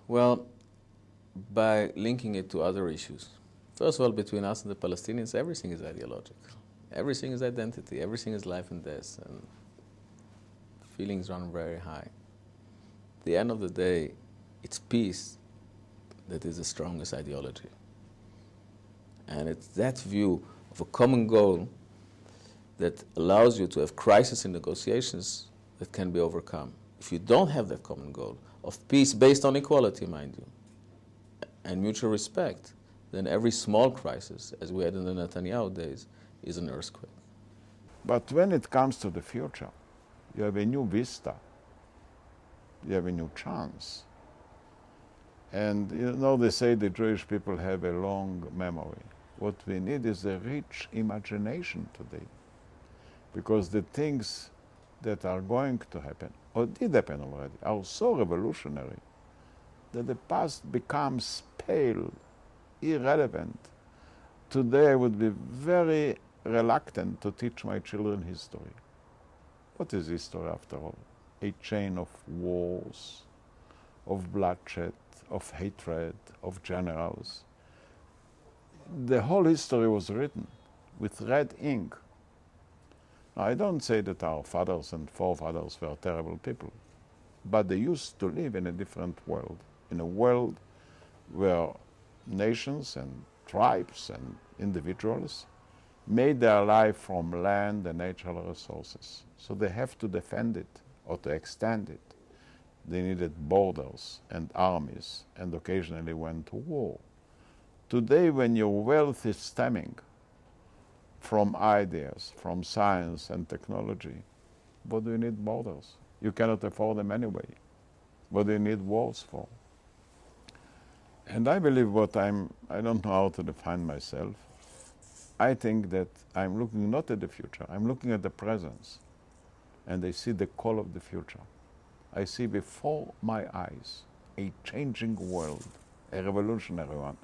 Well, by linking it to other issues. First of all, between us and the Palestinians, everything is ideological. Everything is identity. Everything is life and death. And feelings run very high. At the end of the day, it's peace that is the strongest ideology. And it's that view of a common goal that allows you to have crisis in negotiations that can be overcome. If you don't have that common goal of peace based on equality, mind you, and mutual respect, then every small crisis, as we had in the Netanyahu days, is an earthquake. But when it comes to the future, you have a new vista. You have a new chance. And you know, they say the Jewish people have a long memory. What we need is a rich imagination today. Because the things that are going to happen, or did happen already, are so revolutionary that the past becomes pale, irrelevant. Today I would be very reluctant to teach my children history. What is history after all? A chain of wars, of bloodshed, of hatred, of generals. The whole history was written with red ink. Now, I don't say that our fathers and forefathers were terrible people, but they used to live in a different world, in a world where nations and tribes and individuals made their life from land and natural resources. So they have to defend it or to extend it. They needed borders and armies and occasionally went to war. Today, when your wealth is stemming from ideas, from science and technology, what do you need borders? You cannot afford them anyway. What do you need wars for? And I believe I don't know how to define myself. I think that I'm looking not at the future, I'm looking at the present. And I see the call of the future. I see before my eyes a changing world, a revolutionary one.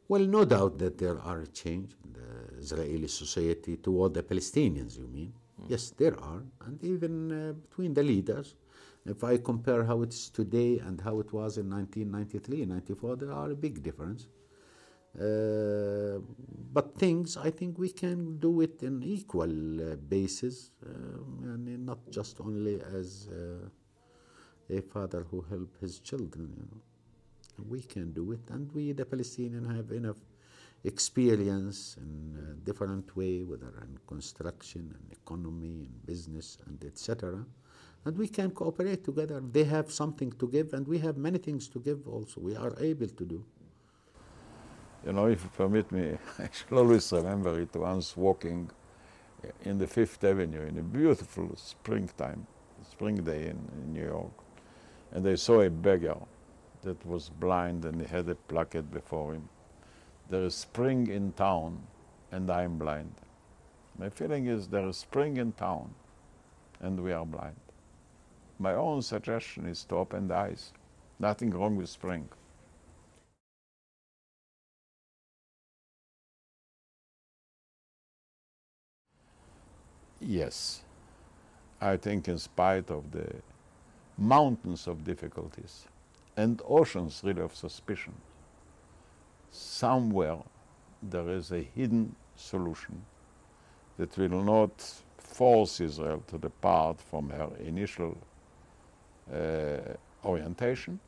Well, no doubt that there are a change in the Israeli society toward the Palestinians, you mean? Yes, there are, and even between the leaders. If I compare how it is today and how it was in 1993, 94, there are a big difference. But things, I think we can do it in equal basis, and not just only as a father who helps his children, you know. We can do it, and we, the Palestinians, have enough experience in a different way, whether in construction and economy and business and etc. And we can cooperate together. They have something to give, and we have many things to give also. We are able to do. You know, if you permit me, I shall always remember it once walking in the Fifth Avenue in a beautiful spring day in New York, and I saw a beggar that was blind, and he had a placard before him. There is spring in town, and I am blind. My feeling is there is spring in town, and we are blind. My own suggestion is to open the eyes. Nothing wrong with spring. Yes, I think in spite of the mountains of difficulties and oceans really of suspicion, somewhere there is a hidden solution that will not force Israel to depart from her initial orientation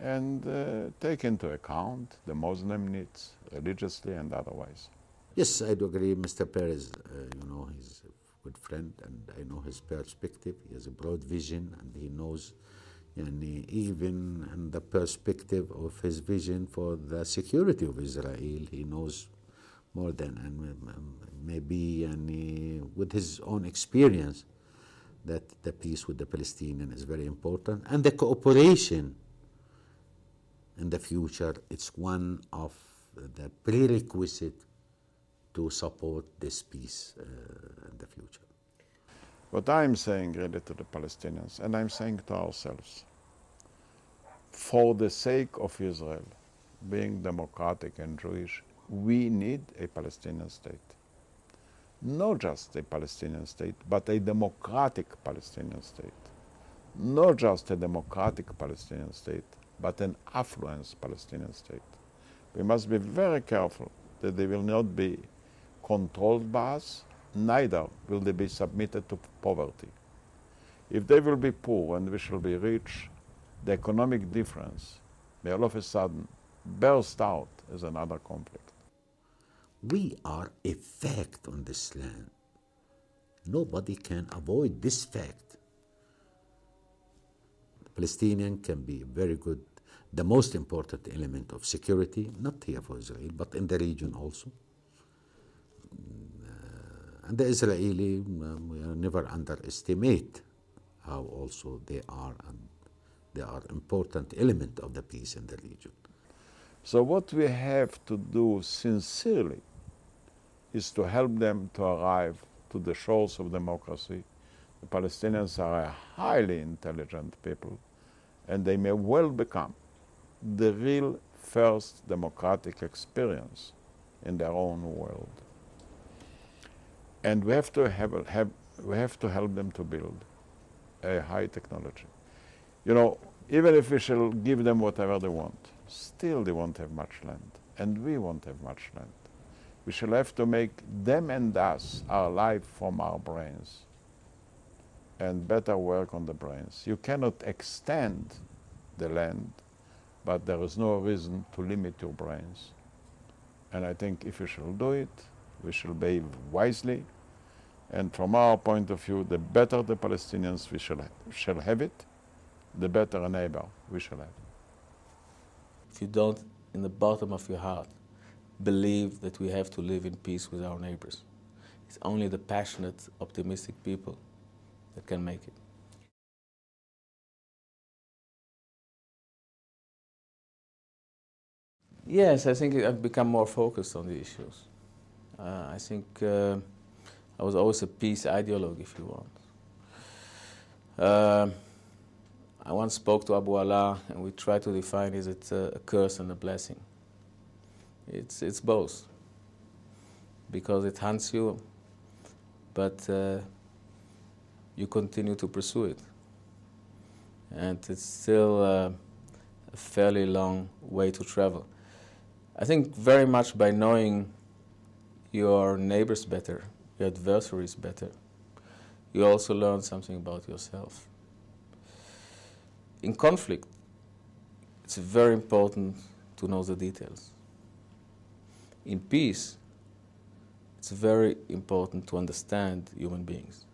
and take into account the Muslim needs, religiously and otherwise. Yes, I do agree. Mr. Perez, you know, he's a good friend, and I know his perspective. He has a broad vision, and he knows, and even in the perspective of his vision for the security of Israel, he knows more than, and maybe and with his own experience, that the peace with the Palestinians is very important, and the cooperation in the future, it's one of the prerequisite to support this peace in the future. What I'm saying really to the Palestinians, and I'm saying to ourselves, for the sake of Israel, being democratic and Jewish, we need a Palestinian state. not just a Palestinian state, but a democratic Palestinian state. Not just a democratic Palestinian state, but an affluent Palestinian state. We must be very careful that they will not be controlled by us, neither will they be submitted to poverty. If they will be poor and we shall be rich, the economic difference may all of a sudden burst out as another conflict. We are a fact on this land. Nobody can avoid this fact. The Palestinian can be very good, the most important element of security, not here for Israel, but in the region also. And the Israeli, we never underestimate how also they are, and they are important element of the peace in the region. So what we have to do sincerely is to help them to arrive to the shores of democracy. The Palestinians are a highly intelligent people, and they may well become the real first democratic experience in their own world. And we have to help them to build a high technology. You know, even if we shall give them whatever they want, still they won't have much land, and we won't have much land. We shall have to make them and us our life from our brains and better work on the brains. You cannot extend the land, but there is no reason to limit your brains. And I think if we shall do it, we shall behave wisely. And from our point of view, the better the Palestinians we shall have it, the better a neighbor we shall have. If you don't, in the bottom of your heart, believe that we have to live in peace with our neighbors, it's only the passionate, optimistic people that can make it. Yes, I think I've become more focused on the issues. I think I was always a peace ideologue, if you want. I once spoke to Abu Allah, and we tried to define, is it a curse and a blessing? It's both, because it hunts you, but you continue to pursue it. And it's still a fairly long way to travel. I think very much by knowing your neighbors better, your adversaries better, you also learn something about yourself. In conflict, it's very important to know the details. In peace, it's very important to understand human beings.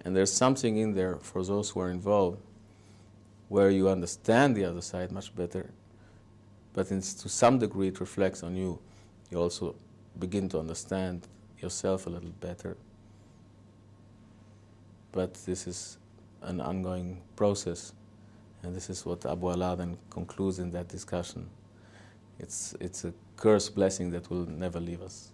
And there's something in there for those who are involved where you understand the other side much better, but to some degree it reflects on you. You also begin to understand yourself a little better. But this is an ongoing process, and this is what Abu Allah then concludes in that discussion. It's a curse blessing that will never leave us.